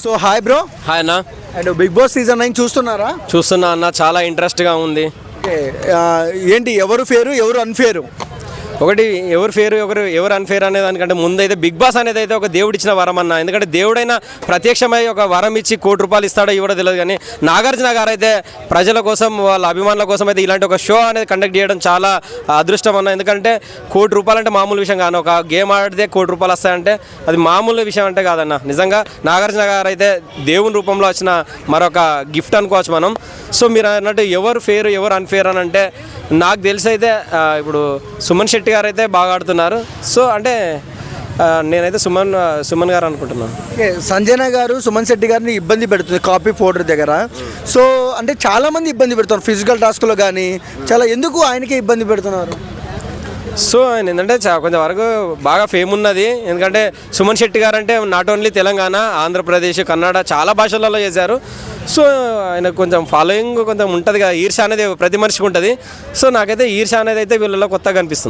So hi bro. Hi అన్న. And big boss season 9 చూస్తున్నారా? చూస్తున్నా అన్న, చాలా ఇంట్రెస్ట్గా ఉంది. ఏంటి ఎవరు ఫేరు ఎవరు అన్ఫేరు? ఒకటి ఎవరు ఫేరు ఎవరు అన్ఫేర్ అనే దానికంటే ముందైతే బిగ్ బాస్ అనేది అయితే ఒక దేవుడు ఇచ్చిన వరం అన్న. ఎందుకంటే దేవుడైనా ప్రత్యక్షమై ఒక వరం ఇచ్చి ₹1,00,00,000 ఇస్తాడో ఇవ్వడో తెలియదు. కానీ నాగార్జున గారు అయితే ప్రజల కోసం వాళ్ళ అభిమానుల కోసం అయితే ఇలాంటి ఒక షో అనేది కండక్ట్ చేయడం చాలా అదృష్టం అన్న. ఎందుకంటే ₹1,00,00,000 అంటే మామూలు విషయం కాదు. ఒక గేమ్ ఆడితే ₹1,00,00,000 వస్తాయంటే అది మామూలు విషయం అంటే కాదన్న. నిజంగా నాగార్జున గారు అయితే దేవుని రూపంలో వచ్చిన మరొక గిఫ్ట్ అనుకోవచ్చు మనం. సో మీరు అన్నట్టు ఎవరు ఫేరు ఎవరు అన్ఫేర్ అని అంటే నాకు తెలిసి అయితే ఇప్పుడు సుమన్ శెట్టి గారు అయితే బాగా ఆడుతున్నారు. సో అంటే నేనైతే సుమన్ గారు అనుకుంటున్నాను. సంజన గారు సుమన్ శెట్టి గారిని ఇబ్బంది పెడుతుంది కాపీ పౌడర్ దగ్గర. సో అంటే చాలామంది ఇబ్బంది పెడుతున్నారు ఫిజికల్ టాస్క్లో కానీ. చాలా ఎందుకు ఆయనకే ఇబ్బంది పెడుతున్నారు? సో ఆయన ఏంటంటే కొంచెం వరకు బాగా ఫేమ్ ఉన్నది. ఎందుకంటే సుమన్ శెట్టి గారు అంటే నాట్ ఓన్లీ తెలంగాణ, ఆంధ్రప్రదేశ్, కన్నడ చాలా భాషలలో చేశారు. సో ఆయన కొంచెం ఫాలోయింగ్ కొంచెం ఉంటుంది కదా, ఈర్ష అనేది ప్రతి మనిషికి ఉంటుంది. సో నాకైతే ఈర్ష అనేది అయితే వీళ్ళలో కొత్తగా కనిపిస్తుంది.